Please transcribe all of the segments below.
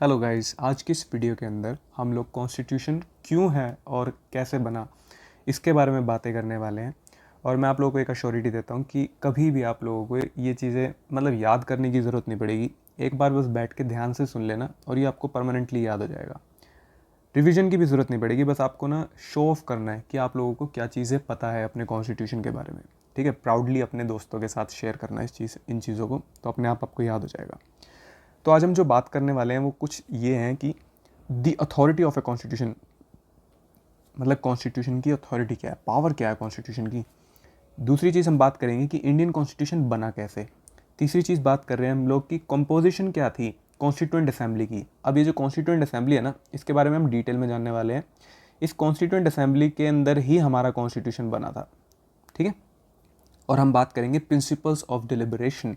Hello guys, आज की इस वीडियो के अंदर हम लोग कॉन्स्टिट्यूशन क्यों है और कैसे बना इसके बारे में बातें करने वाले हैं। और मैं आप लोगों को एक अश्योरिटी देता हूँ कि कभी भी आप लोगों को ये चीज़ें याद करने की ज़रूरत नहीं पड़ेगी। एक बार बस बैठ के ध्यान से सुन लेना और ये आपको परमानेंटली याद हो जाएगा। रिवीजन की भी ज़रूरत नहीं पड़ेगी, बस आपको ना शो ऑफ करना है कि आप लोगों को क्या चीज़ें पता है अपने कॉन्स्टिट्यूशन के बारे में। ठीक है, प्राउडली अपने दोस्तों के साथ शेयर करना है इन चीज़ों को, तो अपने आप आपको याद हो जाएगा। तो आज हम जो बात करने वाले हैं वो कुछ ये हैं कि the authority of a constitution, मतलब कॉन्स्टिट्यूशन की अथॉरिटी क्या है, पावर क्या है कॉन्स्टिट्यूशन की। दूसरी चीज़ हम बात करेंगे कि इंडियन कॉन्स्टिट्यूशन बना कैसे। तीसरी चीज़ बात कर रहे हैं हम लोग की कंपोजिशन क्या थी कॉन्स्टिट्यूएंट असेंबली की। अब ये जो कॉन्स्टिट्यूएंट असेंबली है ना, इसके बारे में हम डिटेल में जानने वाले हैं। इस कॉन्स्टिट्यूएंट असेंबली के अंदर ही हमारा कॉन्स्टिट्यूशन बना था। ठीक है, और हम बात करेंगे प्रिंसिपल्स ऑफ डिलिबरेशन।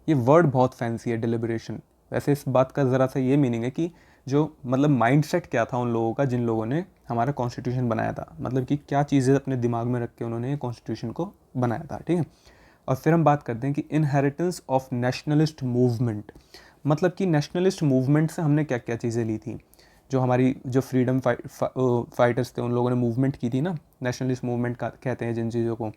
ये वर्ड बहुत फैंसी है, डिलिबरेशन। वैसे इस बात का ज़रा सा ये मीनिंग है कि जो माइंडसेट क्या था उन लोगों का जिन लोगों ने हमारा कॉन्स्टिट्यूशन बनाया था, मतलब कि क्या चीज़ें अपने दिमाग में रख के उन्होंने कॉन्स्टिट्यूशन को बनाया था। ठीक है, और फिर हम बात करते हैं कि इनहेरिटेंस ऑफ नेशनलिस्ट मूवमेंट, मतलब कि नेशनलिस्ट मूवमेंट से हमने क्या क्या चीज़ें ली थी। जो हमारी जो फ्रीडम फाइटर्स थे उन लोगों ने मूवमेंट की थी ना, नेशनलिस्ट मूवमेंट का कहते हैं जिन चीज़ों को।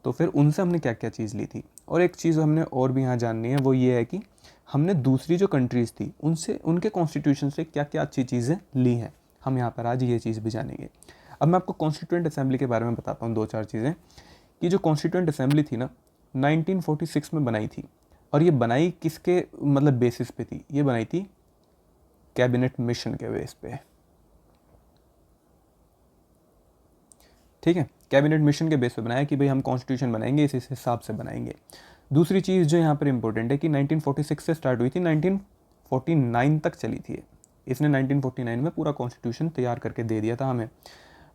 तो फिर उनसे हमने क्या क्या चीज़ ली थी। और एक चीज़ हमने और भी यहाँ जाननी है, वो ये है कि हमने दूसरी जो कंट्रीज़ थी उनसे, उनके कॉन्स्टिट्यूशन से क्या क्या अच्छी चीज़ें ली हैं। हम यहाँ पर आज ये चीज़ भी जानेंगे। अब मैं आपको कॉन्स्टिट्यूएंट असेंबली के बारे में बताता हूँ दो चार चीज़ें, कि जो कॉन्स्टिट्यूएंट असेंबली थी ना 1946 में बनाई थी। और ये बनाई किसके बेसिस पे थी, ये बनाई थी कैबिनेट मिशन के बेस पे। ठीक है, कैबिनेट मिशन के बेस पे बनाया कि भाई हम कॉन्स्टिट्यूशन बनाएंगे, इस हिसाब से बनाएंगे। दूसरी चीज़ जो यहाँ पर इंपॉर्टेंट है कि 1946 से स्टार्ट हुई थी, 1949 तक चली थी। इसने 1949 में पूरा कॉन्स्टिट्यूशन तैयार करके दे दिया था हमें।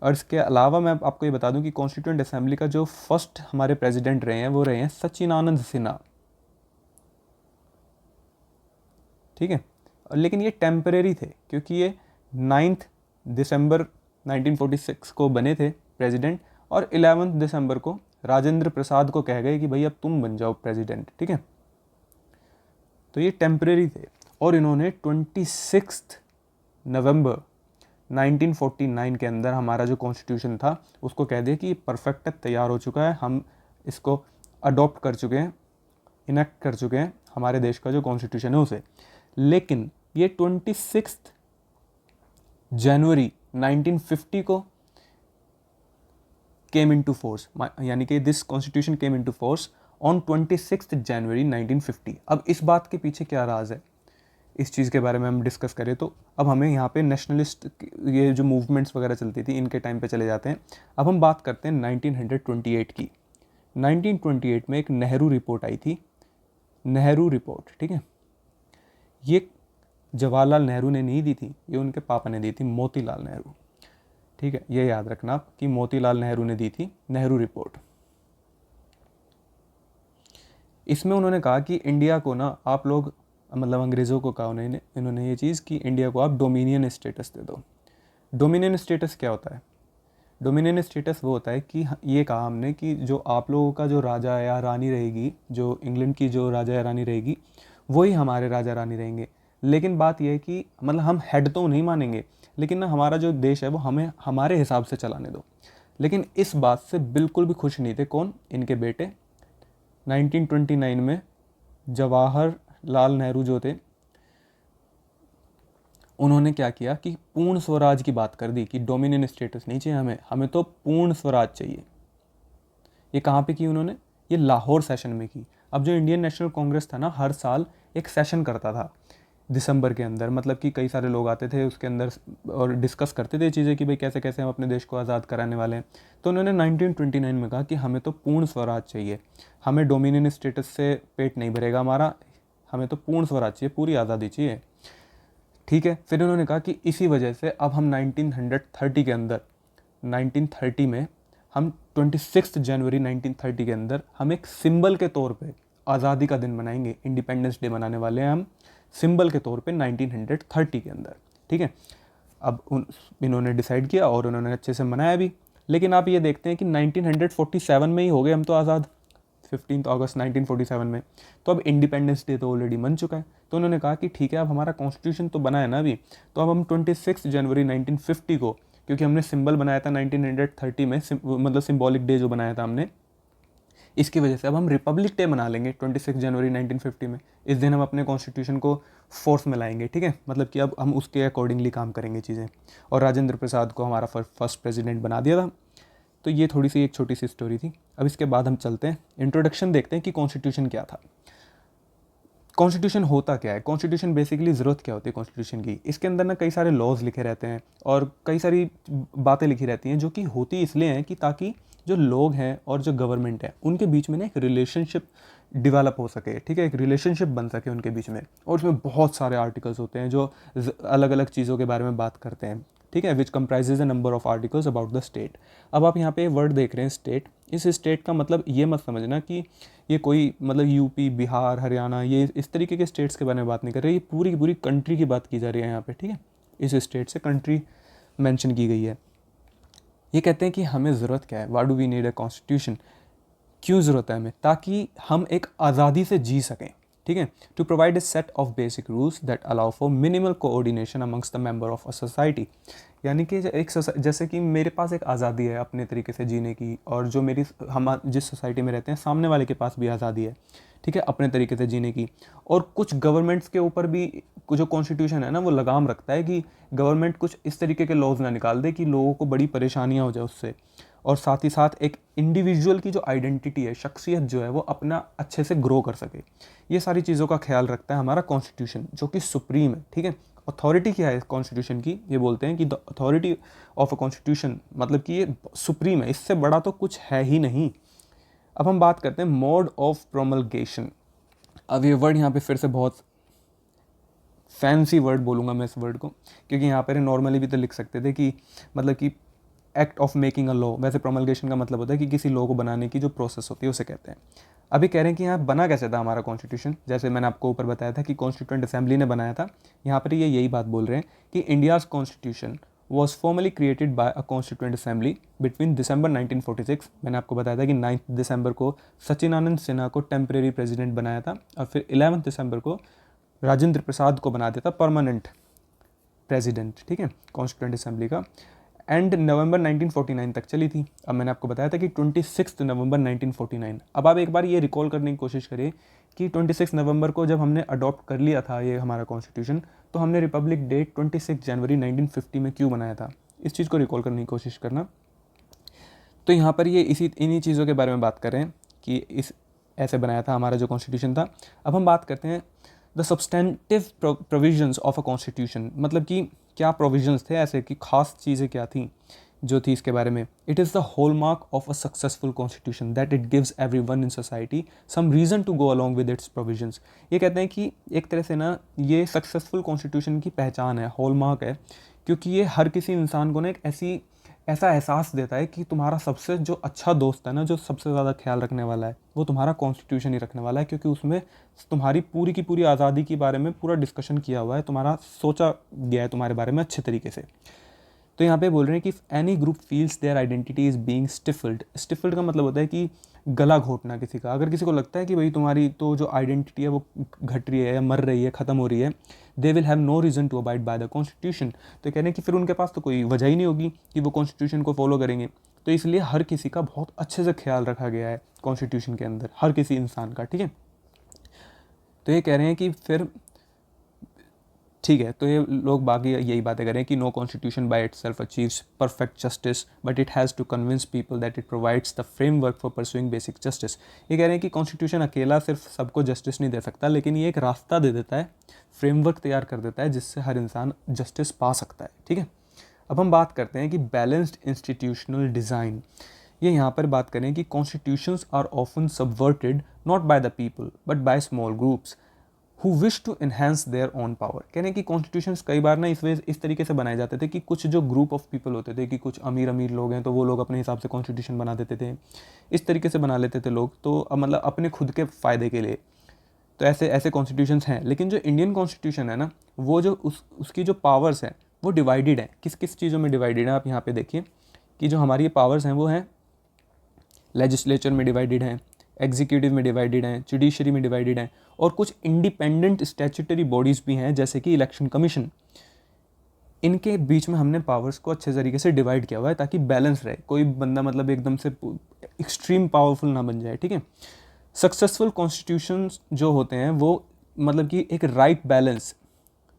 और इसके अलावा मैं आपको ये बता दूं कि कॉन्स्टिट्यूएंट असेंबली का जो फर्स्ट हमारे प्रेसिडेंट रहे हैं वो रहे हैं सचिदानंद सिन्हा। ठीक है, लेकिन ये टेम्परेरी थे क्योंकि ये 9 दिसंबर 1946 को बने थे प्रेसिडेंट, और 11 दिसंबर को राजेंद्र प्रसाद को कह गए कि भाई अब तुम बन जाओ प्रेसिडेंट। ठीक है, तो ये टेम्परेरी थे। और इन्होंने 26 नवंबर 1949 के अंदर हमारा जो कॉन्स्टिट्यूशन था उसको कह दिया कि परफेक्ट तैयार हो चुका है, हम इसको अडॉप्ट कर चुके हैं, इनेक्ट कर चुके हैं हमारे देश का जो कॉन्स्टिट्यूशन है उसे। लेकिन ये 26 जनवरी 1950 को केम इनटू फोर्स, यानी कि this constitution came into force on 26 जनवरी 1950। अब इस बात के पीछे क्या राज है, इस चीज़ के बारे में हम डिस्कस करें तो अब हमें यहाँ पे नेशनलिस्ट ये जो मूवमेंट्स वगैरह चलती थी इनके टाइम पे चले जाते हैं। अब हम बात करते हैं 1928 की। 1928 में एक नेहरू रिपोर्ट आई थी, नेहरू रिपोर्ट। ठीक है, ये जवाहरलाल नेहरू ने नहीं दी थी, ये उनके पापा ने दी थी, मोतीलाल नेहरू। ठीक है, ये याद रखना आप कि मोतीलाल नेहरू ने दी थी नेहरू रिपोर्ट। इसमें उन्होंने कहा कि इंडिया को ना आप लोग, अंग्रेज़ों को कहा इन्होंने ये चीज़ कि इंडिया को आप डोमिनियन स्टेटस दे दो। डोमिनियन स्टेटस क्या होता है? डोमिनियन स्टेटस वो होता है कि ये कहा हमने कि जो आप लोगों का जो राजा या रानी रहेगी, जो इंग्लैंड की जो राजा या रानी रहेगी वही हमारे राजा रानी रहेंगे। लेकिन बात यह है कि हम हेड तो नहीं मानेंगे, लेकिन ना हमारा जो देश है वो हमें हमारे हिसाब से चलाने दो। लेकिन इस बात से बिल्कुल भी खुश नहीं थे कौन? इनके बेटे। 1929 में जवाहरलाल नेहरू जो थे उन्होंने क्या किया कि पूर्ण स्वराज की बात कर दी कि डोमिनियन स्टेटस नहीं चाहिए हमें, हमें तो पूर्ण स्वराज चाहिए। ये कहाँ पे की उन्होंने? ये लाहौर सेशन में की। अब जो इंडियन नेशनल कांग्रेस था ना, हर साल एक सेशन करता था दिसंबर के अंदर, मतलब कि कई सारे लोग आते थे उसके अंदर और डिस्कस करते थे चीज़ें कि भाई कैसे कैसे हम अपने देश को आज़ाद कराने वाले हैं। तो उन्होंने 1929 में कहा कि हमें तो पूर्ण स्वराज चाहिए, हमें डोमिनियन स्टेटस से पेट नहीं भरेगा हमारा, हमें तो पूर्ण स्वराज चाहिए, पूरी आज़ादी चाहिए। ठीक है, फिर उन्होंने कहा कि इसी वजह से अब हम 1930 के अंदर, 1930 में हम 26 जनवरी 1930 के अंदर हम एक सिंबल के तौर पे आज़ादी का दिन मनाएंगे, इंडिपेंडेंस डे मनाने वाले हैं हम सिंबल के तौर पे 1930 के अंदर। ठीक है, अब इन्होंने डिसाइड किया और उन्होंने अच्छे से मनाया भी। लेकिन आप ये देखते हैं कि 1947 में ही हो गए हम तो आज़ाद, 15 अगस्त 1947 में, तो अब इंडिपेंडेंस डे तो ऑलरेडी बन चुका है। तो उन्होंने कहा कि ठीक है, अब हमारा कॉन्स्टिट्यूशन तो बना है ना अभी, तो अब हम 26 जनवरी 1950 को, क्योंकि हमने सिंबल बनाया था 1930 में, मतलब सिंबॉलिक डे जो बनाया था हमने, इसकी वजह से अब हम रिपब्लिक डे मना लेंगे 26 जनवरी 1950 में। इस दिन हम अपने कॉन्स्टिट्यूशन को फोर्स में लाएंगे, ठीक है, मतलब कि अब हम उसके अकॉर्डिंगली काम करेंगे चीज़ें। और राजेंद्र प्रसाद को हमारा फर्स्ट प्रेसिडेंट बना दिया था। तो ये थोड़ी सी एक छोटी सी स्टोरी थी। अब इसके बाद हम चलते हैं, इंट्रोडक्शन देखते हैं कि कॉन्स्टिट्यूशन क्या था। कॉन्स्टिट्यूशन होता क्या है, कॉन्स्टिट्यूशन बेसिकली ज़रूरत क्या होती है कॉन्स्टिट्यूशन की। इसके अंदर ना कई सारे लॉज लिखे रहते हैं और कई सारी बातें लिखी रहती हैं, जो कि होती इसलिए हैं कि ताकि जो लोग हैं और जो गवर्नमेंट है उनके बीच में ना एक रिलेशनशिप डेवलप हो सके, ठीक है, एक रिलेशनशिप बन सके उनके बीच में। और उसमें बहुत सारे आर्टिकल्स होते हैं जो अलग अलग चीज़ों के बारे में बात करते हैं, ठीक है, which comprises a number of articles about the state. अब आप यहाँ पे वर्ड देख रहे हैं स्टेट। इस स्टेट का मतलब ये मत समझना कि ये कोई मतलब यूपी, बिहार, हरियाणा, ये इस तरीके के स्टेट्स के बारे में बात नहीं कर रहे, ये पूरी की पूरी कंट्री की बात की जा रही है यहाँ पे, ठीक है। इस स्टेट से कंट्री मेंशन की गई है। ये कहते हैं कि हमें ज़रूरत क्या है, why do we need a constitution, क्यों ज़रूरत है हमें, ताकि हम एक आज़ादी से जी सकें, ठीक है। To provide a set of basic rules that allow for minimal coordination amongst the member of a society. यानी कि एक जैसे कि मेरे पास एक आज़ादी है अपने तरीके से जीने की, और जो हम जिस सोसाइटी में रहते हैं सामने वाले के पास भी आज़ादी है, ठीक है, अपने तरीके से जीने की। और कुछ गवर्नमेंट्स के ऊपर भी जो कॉन्स्टिट्यूशन है ना, वो लगाम रखता है कि गवर्नमेंट कुछ इस तरीके के लॉज ना निकाल दे कि लोगों को बड़ी परेशानियाँ हो जाए उससे। और साथ ही साथ एक इंडिविजुअल की जो आइडेंटिटी है, शख्सियत जो है, वो अपना अच्छे से ग्रो कर सके। ये सारी चीज़ों का ख्याल रखता है हमारा कॉन्स्टिट्यूशन, जो कि सुप्रीम है, ठीक है। अथॉरिटी क्या है कॉन्स्टिट्यूशन की, ये बोलते हैं कि the authority of a constitution, मतलब कि ये सुप्रीम है, इससे बड़ा तो कुछ है ही नहीं। अब हम बात करते हैं मोड ऑफ प्रोमलगेशन। अब ये वर्ड यहाँ पे फिर से बहुत फैंसी वर्ड बोलूँगा मैं इस वर्ड को, क्योंकि यहाँ पर नॉर्मली भी तो लिख सकते थे कि मतलब कि act of making a law. वैसे प्रोमलगेशन का मतलब होता है कि किसी लॉ को बनाने की जो प्रोसेस होती है उसे कहते हैं। अभी कह रहे हैं कि यहाँ बना कैसे था हमारा कॉन्स्टिट्यूशन, जैसे मैंने आपको ऊपर बताया था कि कॉन्स्टिट्यूएंट असेंबली ने बनाया था। यहाँ पर ये यही बात बोल रहे हैं कि India's constitution was formally created by a constituent assembly between December 1946। मैंने आपको बताया था कि 9 दिसंबर को सचिदानंद सिन्हा को टेम्परेरी प्रेसिडेंट बनाया था, और फिर 11 दिसंबर को राजेंद्र प्रसाद को बना दिया था परमानेंट प्रेसिडेंट, ठीक है, कॉन्स्टिट्यूएंट असेंबली का। एंड नवंबर 1949 तक चली थी। अब मैंने आपको बताया था कि 26 नवंबर 1949। अब आप एक बार ये रिकॉल करने की कोशिश करिए कि 26 नवंबर को जब हमने अडॉप्ट कर लिया था ये हमारा कॉन्स्टिट्यूशन, तो हमने रिपब्लिक डे 26 जनवरी 1950 में क्यों बनाया था, इस चीज़ को रिकॉल करने की कोशिश करना। तो यहाँ पर ये इन्हीं चीज़ों के बारे में बात कर रहे हैं कि इस ऐसे बनाया था हमारा जो कॉन्स्टिट्यूशन था। अब हम बात करते हैं the substantive provisions of a constitution, मतलब कि क्या प्रोविजंस थे, ऐसे कि खास चीज़ें क्या थी जो थी इसके बारे में। It is the hallmark of a successful constitution that it gives everyone in society some reason to go along with its provisions. ये कहते हैं कि एक तरह से ना ये सक्सेसफुल कॉन्स्टिट्यूशन की पहचान है, हॉलमार्क है, क्योंकि ये हर किसी इंसान को ना एक ऐसा एहसास देता है कि तुम्हारा सबसे जो अच्छा दोस्त है ना, जो सबसे ज़्यादा ख्याल रखने वाला है, वो तुम्हारा कॉन्स्टिट्यूशन ही रखने वाला है, क्योंकि उसमें तुम्हारी पूरी की पूरी आज़ादी के बारे में पूरा डिस्कशन किया हुआ है, तुम्हारा सोचा गया है तुम्हारे बारे में अच्छे तरीके से। तो यहाँ पे बोल रहे हैं कि any group feels their identity is being stifled. Stifled का मतलब होता है कि गला घोटना किसी का। अगर किसी को लगता है कि भाई तुम्हारी तो जो आइडेंटिटी है वो घट रही है या मर रही है, ख़त्म हो रही है, they will have no reason to abide by the constitution. तो कह रहे हैं कि फिर उनके पास तो कोई वजह ही नहीं होगी कि वो कॉन्स्टिट्यूशन को फॉलो करेंगे। तो इसलिए हर किसी का बहुत अच्छे से ख्याल रखा गया है कॉन्स्टिट्यूशन के अंदर, हर किसी इंसान का, ठीक है। तो ये कह रहे हैं कि फिर ठीक है, तो ये लोग बाकी यही बातें करें कि no constitution by itself achieves perfect justice but it has to convince people that it provides the framework for pursuing basic justice. ये कह रहे हैं कि कॉन्स्टिट्यूशन अकेला सिर्फ सबको जस्टिस नहीं दे सकता, लेकिन ये एक रास्ता दे देता है, फ्रेमवर्क तैयार कर देता है जिससे हर इंसान जस्टिस पा सकता है, ठीक है। अब हम बात करते हैं कि बैलेंस्ड इंस्टीट्यूशनल डिज़ाइन। ये यहाँ पर बात करें कि constitutions are often subverted not by the people but by small groups who wish to enhance their own power। कहने की कॉन्स्टिट्यूशंस कई बार ना इस तरीके से बनाए जाते थे कि कुछ जो ग्रुप ऑफ पीपल होते थे, कि कुछ अमीर लोग हैं तो वो लोग अपने हिसाब से कॉन्स्टिट्यूशन बना देते थे, इस तरीके से बना लेते थे लोग, तो मतलब अपने खुद के फ़ायदे के लिए। तो ऐसे कॉन्स्टिट्यूशंस हैं, लेकिन जो इंडियन कॉन्स्टिट्यूशन है ना, वो जो उसकी जो पावर्स हैं वो डिवाइडेड है। किस किस चीज़ों में डिवाइडेड है, आप यहाँ पे देखिए कि जो हमारी पावर्स हैं वो हैं लेजिस्लेचर में डिवाइडेड हैं, एग्जीक्यूटिव में डिवाइडेड हैं, जुडिशरी में डिवाइडेड हैं, और कुछ इंडिपेंडेंट स्टैट्यूटरी बॉडीज़ भी हैं जैसे कि इलेक्शन कमीशन। इनके बीच में हमने पावर्स को अच्छे तरीके से डिवाइड किया हुआ है ताकि बैलेंस रहे, कोई बंदा मतलब एकदम से एक्सट्रीम पावरफुल ना बन जाए, ठीक है। सक्सेसफुल कॉन्स्टिट्यूशंस जो होते हैं वो मतलब कि एक right balance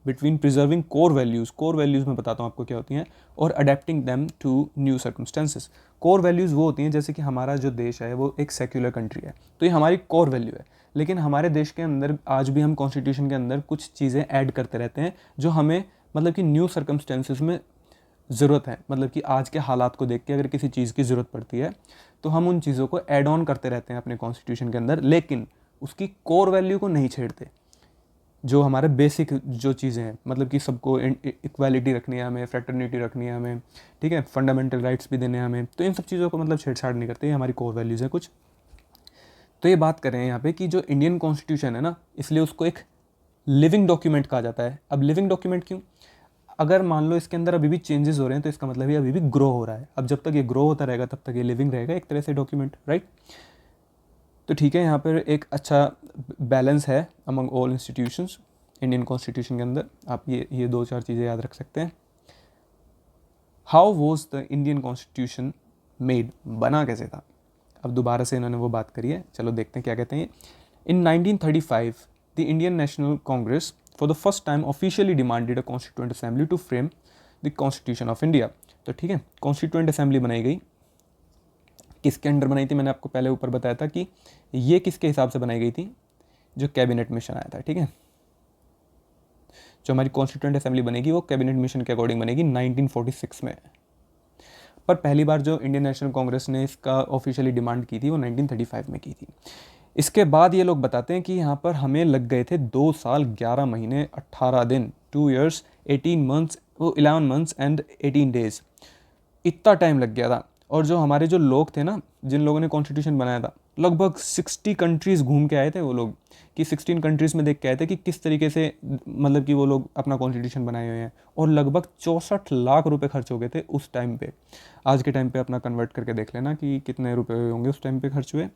between preserving core values मैं बताता हूँ आपको क्या होती हैं, और adapting them to new circumstances. Core values वो होती हैं जैसे कि हमारा जो देश है वो एक सेक्युलर कंट्री है, तो ये हमारी कोर वैल्यू है। लेकिन हमारे देश के अंदर आज भी हम कॉन्स्टिट्यूशन के अंदर कुछ चीज़ें ऐड करते रहते हैं जो हमें मतलब कि न्यू सर्कमस्टेंसेस में ज़रूरत है, मतलब कि आज के हालात को देख के अगर किसी चीज़ की ज़रूरत पड़ती है तो हम उन चीज़ों को ऐड ऑन करते रहते हैं अपने कॉन्स्टिट्यूशन के अंदर, लेकिन उसकी कोर वैल्यू को नहीं छेड़ते। जो हमारे बेसिक जो चीज़ें हैं, मतलब कि सबको इक्वालिटी रखनी है हमें, फ्रेटर्निटी रखनी है हमें, ठीक है, फंडामेंटल राइट्स भी देने हैं हमें, तो इन सब चीज़ों को मतलब छेड़छाड़ नहीं करते, ये हमारी कोर वैल्यूज़ हैं कुछ। तो ये बात करें यहाँ पे कि जो इंडियन कॉन्स्टिट्यूशन है ना, इसलिए उसको एक लिविंग डॉक्यूमेंट कहा जाता है। अब लिविंग डॉक्यूमेंट क्यों? अगर मान लो इसके अंदर अभी भी चेंजेस हो रहे हैं तो इसका मतलब ये अभी भी ग्रो हो रहा है। अब जब तक ये ग्रो होता रहेगा तब तक ये लिविंग रहेगा एक तरह से डॉक्यूमेंट, राइट। तो ठीक है, यहाँ पर एक अच्छा बैलेंस है among all institutions Indian constitution के अंदर। आप ये दो चार चीज़ें याद रख सकते हैं। How was the Indian constitution made, बना कैसे था? अब दोबारा से इन्होंने वो बात करी है, चलो देखते हैं क्या कहते हैं। In 1935 the Indian National Congress for the first time officially demanded a constituent assembly to frame the constitution of India. तो ठीक है, कॉन्स्टिट्यूएंट असेंबली बनाई गई, किसके अंडर बनाई थी? मैंने आपको पहले ऊपर बताया था कि ये किसके हिसाब से बनाई गई थी, जो कैबिनेट मिशन आया था, ठीक है। जो हमारी कॉन्स्टिट्यूएंट असेंबली बनेगी वो कैबिनेट मिशन के अकॉर्डिंग बनेगी 1946 में। पर पहली बार जो इंडियन नेशनल कांग्रेस ने इसका ऑफिशियली डिमांड की थी वो 1935 में की थी। इसके बाद ये लोग बताते हैं कि यहाँ पर हमें लग गए थे 2 साल 11 महीने 18 दिन, 2 years 18 months, वो 11 months and 18 days, इतना टाइम लग गया था। और जो हमारे जो लोग थे ना, जिन लोगों ने कॉन्स्टिट्यूशन बनाया था, लगभग 60 कंट्रीज़ घूम के आए थे वो लोग, कि 16 कंट्रीज़ में देख के आए थे कि किस तरीके से मतलब कि वो लोग अपना कॉन्स्टिट्यूशन बनाए हुए हैं। और लगभग 64 लाख रुपए खर्च हो गए थे उस टाइम पे। आज के टाइम पे अपना कन्वर्ट करके देख लेना कि कितने रुपए हुए होंगे उस टाइम पे खर्च हुए।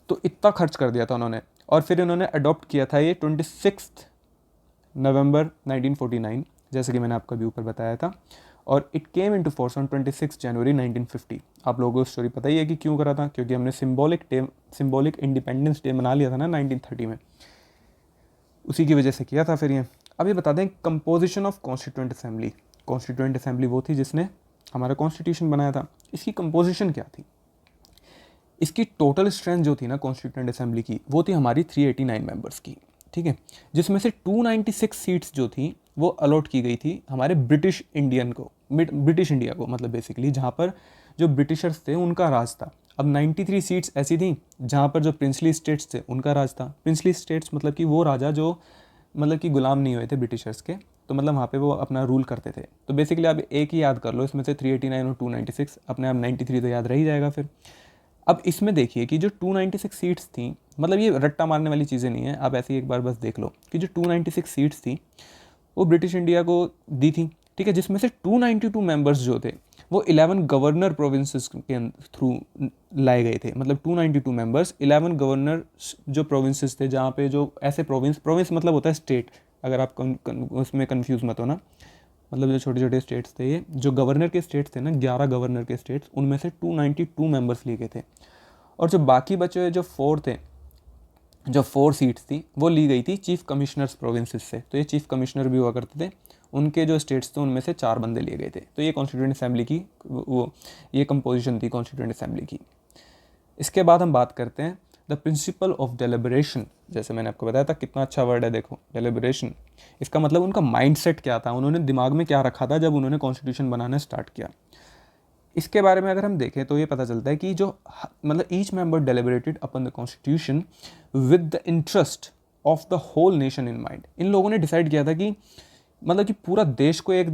तो इतना खर्च कर दिया था उन्होंने। और फिर इन्होंने अडॉप्ट किया था ये 26 नवंबर 1949, जैसे कि मैंने आपको अभी ऊपर बताया था। और it came into force on 26 जनवरी 1950। आप लोगों को स्टोरी पता ही है कि क्यों करा था, क्योंकि हमने सिंबॉलिक इंडिपेंडेंस डे मना लिया था ना 1930 में, उसी की वजह से किया था फिर ये। अब ये बता दें composition of constituent assembly. Constituent assembly वो थी जिसने हमारा कॉन्स्टिट्यूशन बनाया था। इसकी कंपोजिशन क्या थी? इसकी टोटल स्ट्रेंथ जो थी ना कॉन्स्टिट्यूएंट असेंबली की, वो थी हमारी 389 मेंबर्स की, ठीक है। जिसमें से 296 सीट्स जो थी वो अलॉट की गई थी हमारे ब्रिटिश इंडिया को, मतलब बेसिकली जहाँ पर जो ब्रिटिशर्स थे उनका राज था। अब 93 सीट्स ऐसी थी जहाँ पर जो प्रिंसली स्टेट्स थे उनका राज था। प्रिंसली स्टेट्स मतलब कि वो राजा जो मतलब कि गुलाम नहीं हुए थे ब्रिटिशर्स के, तो मतलब वहाँ पे वो अपना रूल करते थे। तो बेसिकली आप एक ही याद कर लो, इसमें से 389 और 296, अपने आप 93 तो याद रह ही जाएगा फिर। अब इसमें देखिए कि जो 296 सीट्स थी, मतलब ये रट्टा मारने वाली चीज़ें नहीं है, आप ऐसे ही एक बार बस देख लो कि जो 296 सीट्स थी वो ब्रिटिश इंडिया को दी थी, ठीक है। जिसमें से 292 मेंबर्स जो थे वो 11 गवर्नर प्रोविंसेस के थ्रू लाए गए थे। मतलब 292 मेंबर्स 11 गवर्नर जो प्रोविंसेस थे, जहाँ पे जो ऐसे प्रोविंस मतलब होता है स्टेट, अगर आप उसमें कन्फ्यूज़ मत हो ना, मतलब जो छोटे छोटे स्टेट्स थे, ये जो गवर्नर के स्टेट्स थे ना, 11 गवर्नर के स्टेट्स, उनमें से 292 मेंबर्स लिए गए थे। और जो बाकी बचे हुए जो 4 सीट्स थी वो ली गई थी चीफ कमिश्नर्स प्रोविंसेस से। तो ये चीफ कमिश्नर भी हुआ करते थे, उनके जो स्टेट्स थे उनमें से 4 बंदे लिए गए थे। तो ये कॉन्स्टिट्यूएंट असेंबली की ये कंपोजिशन थी कॉन्स्टिट्यूएंट असेंबली की। इसके बाद हम बात करते हैं द प्रिंसिपल ऑफ डेलिब्रेशन। जैसे मैंने आपको बताया था, कितना अच्छा वर्ड है देखो, डेलिब्रेशन। इसका मतलब उनका माइंडसेट क्या था, उन्होंने दिमाग में क्या रखा था जब उन्होंने कॉन्स्टिट्यूशन बनाना स्टार्ट किया। इसके बारे में अगर हम देखें तो ये पता चलता है कि जो मतलब each member deliberated upon the constitution with the interest of the whole nation in mind. इन लोगों ने डिसाइड किया था कि मतलब कि पूरा देश को एक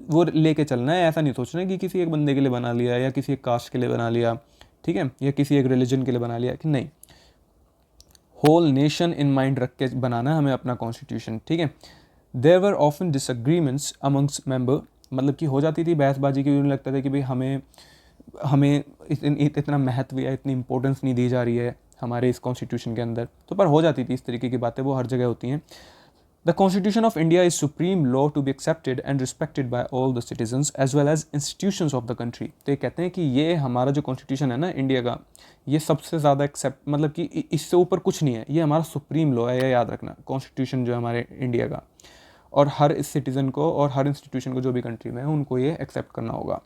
वो लेके चलना है। ऐसा नहीं सोचना है कि किसी एक बंदे के लिए बना लिया या किसी एक कास्ट के लिए बना लिया, ठीक है, या किसी एक रिलीजन के लिए बना लिया, कि नहीं, होल नेशन इन माइंड रख के बनाना है हमें अपना कॉन्स्टिट्यूशन, ठीक है। There were often disagreements amongst member, मतलब कि हो जाती थी बहसबाजी की, उन्हें लगता था कि भाई हमें इतना महत्व या इतनी इंपॉर्टेंस नहीं दी जा रही है, हमारे इस कॉन्स्टिट्यूशन के अंदर, तो पर हो जाती थी इस तरीके की बातें, वो हर जगह होती हैं। The constitution of India is supreme law to be accepted and respected by all the citizens as well as institutions of the country. तो ये कहते हैं कि ये हमारा जो कॉन्स्टिट्यूशन है ना इंडिया का, ये सबसे ज़्यादा एक्सेप्ट, मतलब कि इससे ऊपर कुछ नहीं है, ये हमारा सुप्रीम लॉ है, ये याद रखना, कॉन्स्टिट्यूशन जो है हमारे इंडिया का, और हर इस सिटीज़न को और हर इंस्टीट्यूशन को जो भी कंट्री में है उनको ये एक्सेप्ट करना होगा।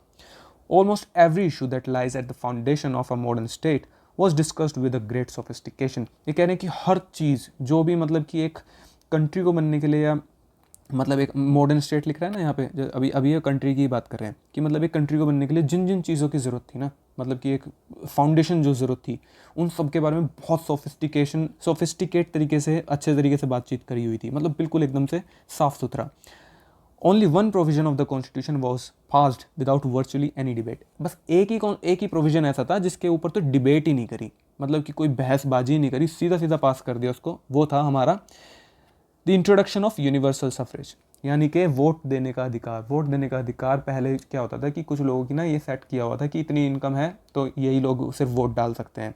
Almost every issue that lies at the foundation of a modern state was discussed with a great sophistication। ये कह रहे हैं कि हर चीज़ जो भी मतलब कि एक कंट्री को बनने के लिए, या मतलब एक मॉडर्न स्टेट लिख रहा है ना यहाँ पे, अभी अभी ये कंट्री की बात कर रहे हैं कि मतलब एक कंट्री को बनने के लिए जिन जिन चीज़ों की ज़रूरत थी ना, मतलब कि एक फाउंडेशन जो ज़रूरत थी, उन सब के बारे में बहुत सोफिस्टिकेट तरीके से, अच्छे तरीके से बातचीत करी हुई थी, मतलब बिल्कुल एकदम से साफ़ सुथरा। Only one provision of the constitution was passed without virtually any debate। बस एक ही प्रोविजन ऐसा था जिसके ऊपर तो डिबेट ही नहीं करी, मतलब कि कोई बहसबाजी नहीं करी, सीधा सीधा पास कर दिया उसको। वो था हमारा the introduction of universal suffrage, यानी कि वोट देने का अधिकार। वोट देने का अधिकार पहले क्या होता था कि कुछ लोगों की ना ये सेट किया हुआ था कि इतनी इनकम है तो यही लोग सिर्फ वोट डाल सकते हैं,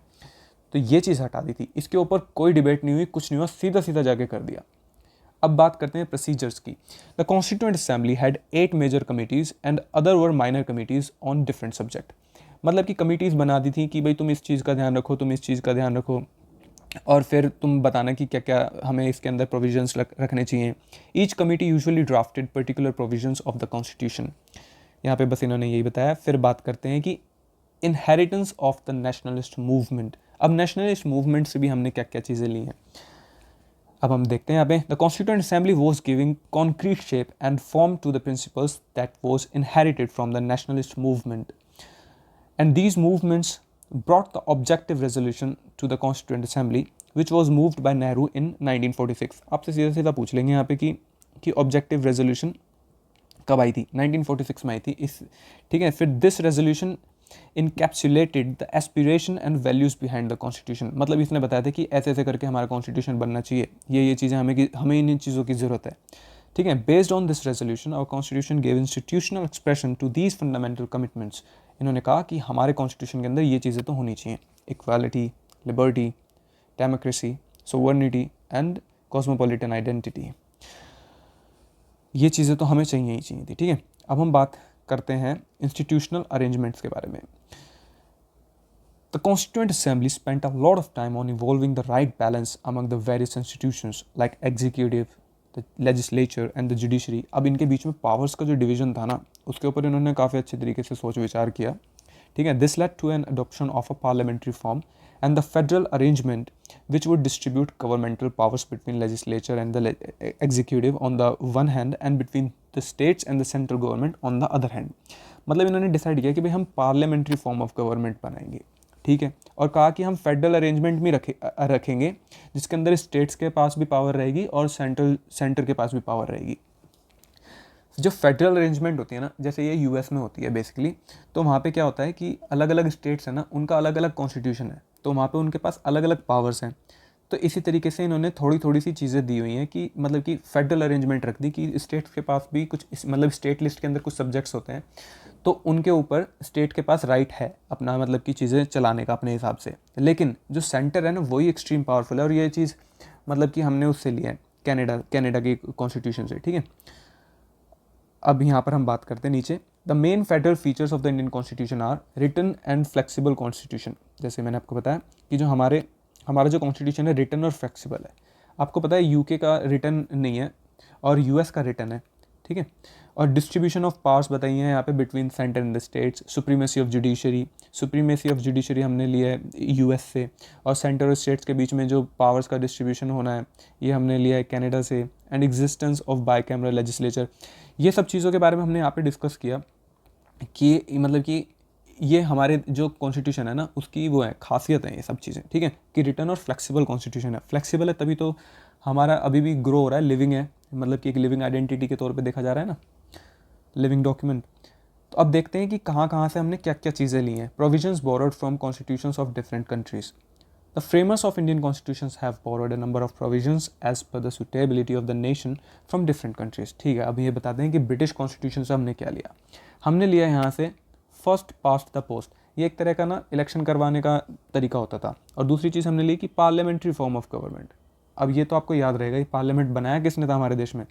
तो ये चीज़ हटा दी थी। इसके ऊपर कोई डिबेट नहीं हुई, कुछ नहीं हुआ, सीधा सीधा जाके कर दिया। अब बात करते हैं प्रोसीजर्स की। The constituent assembly had 8 major committees and other were minor committees on different subject. मतलब कि कमिटीज़ बना दी थी कि भाई तुम इस चीज़ का ध्यान रखो, तुम इस चीज़ का ध्यान रखो, और फिर तुम बताना कि क्या क्या हमें इसके अंदर प्रोविजंस रखने चाहिए। Each committee usually drafted particular provisions of the constitution. यहाँ पे बस इन्होंने यही बताया। फिर बात करते हैं कि inheritance of the nationalist movement. अब नेशनलिस्ट मूवमेंट से भी हमने क्या क्या चीज़ें ली हैं, अब हम देखते हैं यहाँ पे। The constituent assembly was giving concrete shape and form to the principles that was inherited from the nationalist movement, and these movements brought the objective resolution to the Constituent Assembly which was moved by Nehru in 1946। आपसे सीधा सीधा पूछ लेंगे यहाँ पे कि objective resolution कब आई थी? 1946 में आई थी इस, ठीक है। फिर this resolution encapsulated the aspiration and values behind the constitution. मतलब इसने बताया था कि ऐसे ऐसे करके हमारा कॉन्स्टिट्यूशन बनना चाहिए, ये चीज़ें हमें इन चीज़ों की ज़रूरत है, ठीक है। Based on this resolution our constitution gave institutional expression to these fundamental commitments. इन्होंने कहा कि हमारे कॉन्स्टिट्यूशन के अंदर ये चीज़ें तो होनी चाहिए, equality, liberty, democracy, sovereignty and cosmopolitan identity. ये चीज़ें तो हमें चाहिए ही चाहिए थी, ठीक है। अब हम बात करते हैं इंस्टीट्यूशनल अरेंजमेंट्स के बारे में। The constituent assembly spent a lot of time on evolving the right balance among the various institutions like executive, the legislature and the judiciary. अब इनके बीच में पावर्स का जो डिवीजन था ना, उसके ऊपर इन्होंने काफ़ी अच्छे तरीके से सोच विचार किया, ठीक है। This led to an adoption of a parliamentary form and the federal arrangement which would distribute governmental powers between legislature and the executive on the one hand and between the states and the central government on the other hand. मतलब इन्होंने decide किया कि भाई हम parliamentary form of government बनाएंगे, ठीक है, और कहा कि हम फेडरल अरेंजमेंट भी रखेंगे जिसके अंदर स्टेट्स के पास भी पावर रहेगी और सेंटर के पास भी पावर रहेगी। जो फेडरल अरेंजमेंट होती है ना, जैसे ये यूएस में होती है बेसिकली, तो वहाँ पे क्या होता है कि अलग अलग स्टेट्स हैं ना, उनका अलग अलग कॉन्स्टिट्यूशन है, तो वहाँ पे उनके पास अलग अलग पावर्स हैं। तो इसी तरीके से इन्होंने थोड़ी थोड़ी सी चीज़ें दी हुई हैं कि मतलब कि फेडरल अरेंजमेंट रख दी कि स्टेट्स के पास भी कुछ मतलब स्टेट लिस्ट के अंदर कुछ सब्जेक्ट्स होते हैं, तो उनके ऊपर स्टेट के पास राइट है अपना मतलब कि चीज़ें चलाने का अपने हिसाब से। लेकिन जो सेंटर है ना, वही एक्सट्रीम पावरफुल है, और ये चीज़ मतलब कि हमने उससे लिया है कनाडा की कॉन्स्टिट्यूशन से, ठीक है। अब यहाँ पर हम बात करते हैं नीचे। The main federal features of the Indian constitution are written and flexible constitution. जैसे मैंने आपको बताया कि जो हमारा जो कॉन्स्टिट्यूशन है रिटन और फ्लेक्सिबल है। आपको पता है यूके का रिटन नहीं है और यूएस का रिटन है, ठीक है। और डिस्ट्रीब्यूशन ऑफ पावर्स बताई है यहाँ पे between centre and the states. Supremacy of judiciary हमने लिया है यूएस से, और सेंटर और स्टेट्स के बीच में जो पावर्स का डिस्ट्रीब्यूशन होना है ये हमने लिया है कनाडा से। And existence of bicameral legislature, ये सब चीज़ों के बारे में हमने यहाँ पे डिस्कस किया कि मतलब कि ये हमारे जो कॉन्स्टिट्यूशन है ना, उसकी वो है खासियत है ये सब चीज़ें, ठीक है, कि रिटर्न और फ्लेक्सिबल कॉन्स्टिट्यूशन है। फ्लेक्सिबल है तभी तो हमारा अभी भी ग्रो हो रहा है, लिविंग है, मतलब कि एक लिविंग आइडेंटिटी के तौर पे देखा जा रहा है ना, लिविंग डॉक्यूमेंट। तो अब देखते हैं कि कहाँ से हमने क्या क्या चीज़ें ली हैं। Provisions borrowed from constitutions of different countries. The framers of Indian constitutions have borrowed a number of provisions as per the suitability of the nation from different countries. ठीक है, अब ये बताते हैं कि ब्रिटिश कॉन्स्टिट्यूशन से हमने क्या लिया। हमने लिया यहाँ से फर्स्ट पास्ट द पोस्ट, ये एक तरह का ना इलेक्शन करवाने का तरीका होता था। और दूसरी चीज़ हमने ली कि पार्लियामेंट्री फॉर्म ऑफ गवर्नमेंट। अब ये तो आपको याद रहेगा, ये पार्लियामेंट बनाया किसने था हमारे देश में?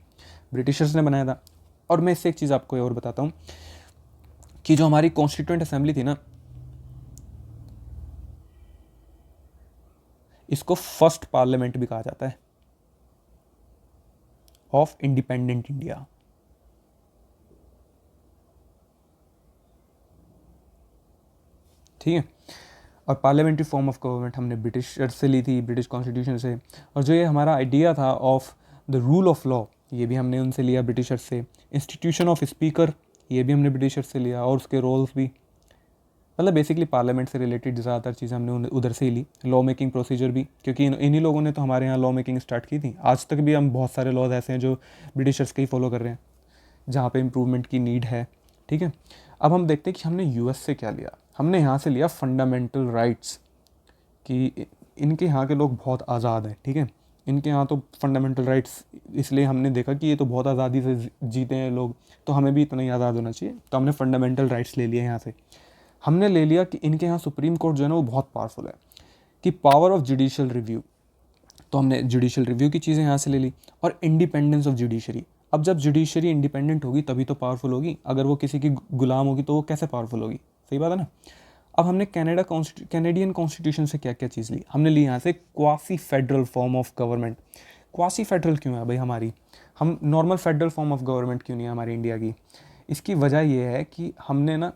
ब्रिटिशर्स ने बनाया था। और मैं इससे एक चीज़ आपको और बताता हूँ कि जो हमारी कॉन्स्टिट्यूंट असेंबली थी ना, इसको फर्स्ट पार्लियामेंट भी कहा जाता है ऑफ इंडिपेंडेंट इंडिया। ठीक है। और पार्लियामेंट्री फॉर्म ऑफ गवर्नमेंट हमने ब्रिटिशर्स से ली थी, ब्रिटिश कॉन्स्टिट्यूशन से। और जो ये हमारा आइडिया था of the rule of law, ये भी हमने उनसे लिया, ब्रिटिशर्स से। इंस्टीट्यूशन ऑफ स्पीकर, ये भी हमने ब्रिटिशर्स से लिया, और उसके रोल्स भी, मतलब बेसिकली पार्लियामेंट से रिलेटेड ज़्यादातर चीज़ें हमने उधर से ही ली। लॉ मेकिंग प्रोसीजर भी, क्योंकि इन्हीं लोगों ने तो हमारे यहाँ लॉ मेकिंग स्टार्ट की थी। आज तक भी हम बहुत सारे लॉज ऐसे हैं जो ब्रिटिशर्स के ही फॉलो कर रहे हैं, जहाँ पे इम्प्रूवमेंट की नीड है। ठीक है। अब हम देखते हैं कि हमने यूएस से क्या लिया। हमने यहाँ से लिया फंडामेंटल राइट्स, कि इनके यहाँ के लोग बहुत आज़ाद हैं। ठीक है। इनके यहाँ तो फंडामेंटल राइट्स, इसलिए हमने देखा कि ये तो बहुत आज़ादी से जीते हैं लोग, तो हमें भी इतना ही आज़ाद होना चाहिए। तो हमने फंडामेंटल राइट्स ले लिए यहाँ से। हमने ले लिया कि इनके यहाँ सुप्रीम कोर्ट जो है ना वो बहुत पावरफुल है, कि पावर ऑफ जुडिशियल रिव्यू, तो हमने जुडिशियल रिव्यू की चीज़ें यहाँ से ले ली। और इंडिपेंडेंस ऑफ जुडिशरी, अब जब जुडिशरी इंडिपेंडेंट होगी तभी तो पावरफुल होगी, अगर वो किसी की गुलाम होगी तो वो कैसे पावरफुल होगी? सही बात है ना। अब हमने कैनेडियन कॉन्स्टिट्यूशन से क्या क्या चीज़ ली? हमने ली यहाँ से quasi federal form of government. Quasi federal क्यों है भाई हमारी? हम normal federal form of government क्यों नहीं है हमारी इंडिया की? इसकी वजह यह है कि हमने ना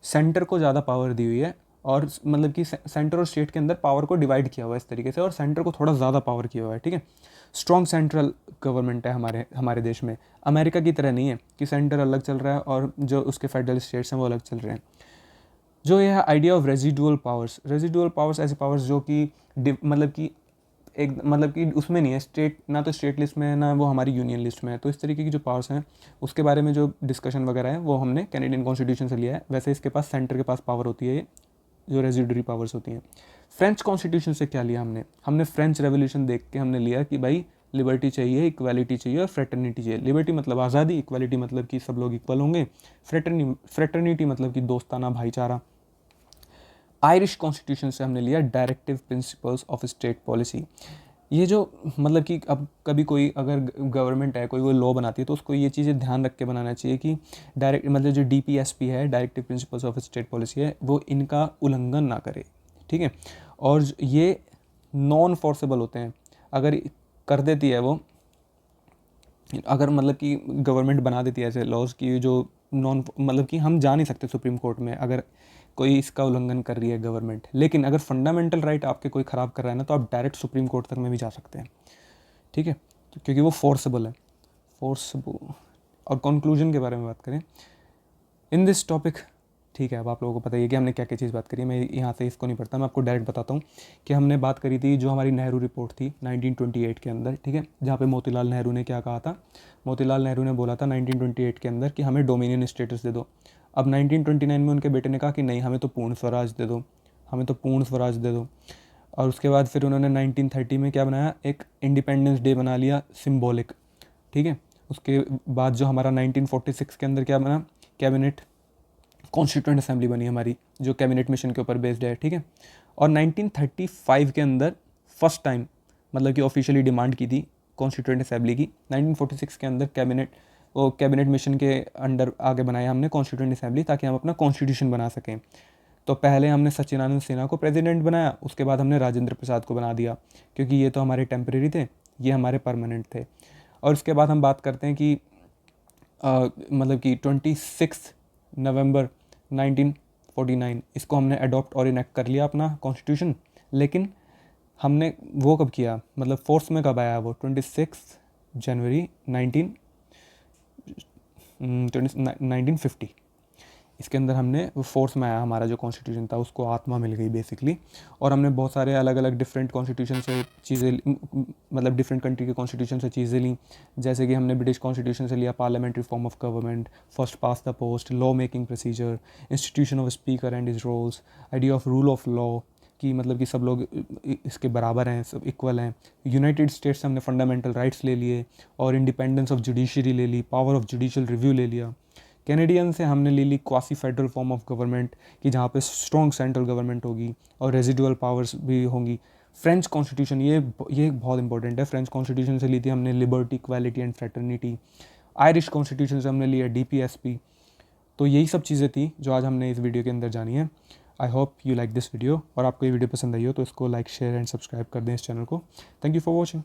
सेंटर को ज़्यादा पावर दी हुई है, और मतलब कि सेंटर और स्टेट के अंदर पावर को डिवाइड किया हुआ है इस तरीके से, और सेंटर को थोड़ा ज़्यादा पावर किया हुआ है। ठीक है। स्ट्रॉन्ग सेंट्रल गवर्नमेंट है हमारे देश में। अमेरिका की तरह नहीं है कि सेंटर अलग चल रहा है और जो उसके फेडरल स्टेट्स हैं वो अलग चल रहे हैं। जो यह आइडिया ऑफ रेजिडुअल पावर्स ऐसे पावर्स जो कि मतलब कि एक मतलब कि उसमें नहीं है, स्टेट ना तो स्टेट लिस्ट में है ना वो हमारी यूनियन लिस्ट में है। तो इस तरीके की जो पावर्स हैं उसके बारे में जो डिस्कशन वगैरह है वो हमने कैनेडियन कॉन्स्टिट्यूशन से लिया है। वैसे इसके पास सेंटर के पास पावर होती है, ये जो रेजिडरी पावर्स होती हैं। फ्रेंच कॉन्स्टिट्यूशन से क्या लिया हमने फ्रेंच रेवोल्यूशन देख के हमने लिया कि भाई लिबर्टी चाहिए, इक्वालिटी चाहिए और फ्रेटर्निटी चाहिए। लिबर्टी मतलब आज़ादी, इक्वालिटी मतलब कि सब लोग इक्वल होंगे, फ्रेटर्निटी मतलब कि दोस्ताना भाईचारा। आयरिश कॉन्स्टिट्यूशन से हमने लिया directive principles of state policy. ये जो मतलब कि अब कभी कोई अगर गवर्नमेंट है कोई लॉ बनाती है तो उसको ये चीज़ें ध्यान रख के बनाना चाहिए कि डायरेक्ट मतलब जो डीपीएसपी है, directive principles of state policy है, वो इनका उल्लंघन ना करे। ठीक है। और ये नॉन फोर्सेबल होते हैं, अगर कर देती है वो, अगर मतलब कि गवर्नमेंट बना देती है ऐसे लॉज की जो नॉन मतलब कि हम जा नहीं सकते सुप्रीम कोर्ट में अगर कोई इसका उल्लंघन कर रही है गवर्नमेंट। लेकिन अगर फंडामेंटल राइट आपके कोई ख़राब कर रहा है ना तो आप डायरेक्ट सुप्रीम कोर्ट तक में भी जा सकते हैं। ठीक है। तो क्योंकि वो फोर्सेबल है, फोर्सेबल। और कंक्लूजन के बारे में बात करें इन दिस टॉपिक, ठीक है, अब आप लोगों को पता ही है कि हमने क्या क्या चीज़ बात करी है। मैं यहाँ से इसको नहीं पढ़ता, मैं आपको डायरेक्ट बताता हूँ कि हमने बात करी थी जो हमारी नेहरू रिपोर्ट थी 1928 के अंदर। ठीक है। जहाँ पे मोतीलाल नेहरू ने क्या कहा था? मोतीलाल नेहरू ने बोला था 1928 के अंदर कि हमें डोमिनियन स्टेटस दे दो। अब 1929 में उनके बेटे ने कहा कि नहीं, हमें तो पूर्ण स्वराज दे दो, हमें तो पूर्ण स्वराज दे दो। और उसके बाद फिर उन्होंने 1930 में क्या बनाया? एक इंडिपेंडेंस डे बना लिया सिम्बॉलिक। ठीक है। उसके बाद जो हमारा 1946 के अंदर क्या बना? कैबिनेट कॉन्स्टिट्यूएंट असेंबली बनी हमारी, जो कैबिनेट मिशन के ऊपर बेस्ड है। ठीक है। और 1935 के अंदर फर्स्ट टाइम मतलब कि ऑफिशियली डिमांड की थी कॉन्स्टिट्यूएंट असेंबली की। 1946 के अंदर कैबिनेट मिशन के अंडर आगे बनाया हमने कॉन्स्टिट्यूएंट असेंबली, ताकि हम अपना कॉन्स्टिट्यूशन बना सकें। तो पहले हमने सच्चिदानंद सिन्हा को प्रेसिडेंट बनाया, उसके बाद हमने राजेंद्र प्रसाद को बना दिया, क्योंकि ये तो हमारे टेम्परेरी थे, ये हमारे परमानेंट थे। और उसके बाद हम बात करते हैं कि मतलब कि 26 नवंबर 1949 इसको हमने अडॉप्ट और इनेक्ट कर लिया अपना कॉन्स्टिट्यूशन। लेकिन हमने वो कब किया, मतलब फोर्स में कब आया वो? 26 जनवरी 1950। इसके अंदर हमने वो फोर्स में आया, हमारा जो कॉन्स्टिट्यूशन था उसको आत्मा मिल गई बेसिकली। और हमने बहुत सारे अलग अलग डिफरेंट कॉन्स्टिट्यूशन से चीज़ें मतलब डिफरेंट कंट्री के कॉन्स्टिट्यूशन से चीज़ें ली। जैसे कि हमने ब्रिटिश कॉन्स्टिट्यूशन से लिया parliamentary form of government, first past the post, law making procedure, institution of speaker and his roles, idea of rule of law कि मतलब कि सब लोग इसके बराबर हैं, सब इक्वल हैं। यूनाइटेड स्टेट्स से हमने फंडामेंटल राइट्स ले लिए और इंडिपेंडेंस ऑफ जुडिशरी ले ली, पावर ऑफ जुडिशियल रिव्यू ले लिया कैनेडियन से हमने ले ली quasi federal form of government कि जहाँ पे स्ट्रॉन्ग सेंट्रल गवर्नमेंट होगी और रेजिडुअल पावर्स भी होंगी। फ्रेंच कॉन्स्टिट्यूशन, ये बहुत इंपॉर्टेंट है। फ्रेंच कॉन्स्टिट्यूशन से ली थी हमने liberty, equality and fraternity. Irish constitution से हमने लिया DPSP। तो यही सब चीज़ें थी जो आज हमने इस वीडियो के अंदर जानी है। I hope you like this video, और आपको ये वीडियो पसंद आई हो तो इसको लाइक, शेयर एंड सब्सक्राइब कर दें इस चैनल को। Thank you for watching.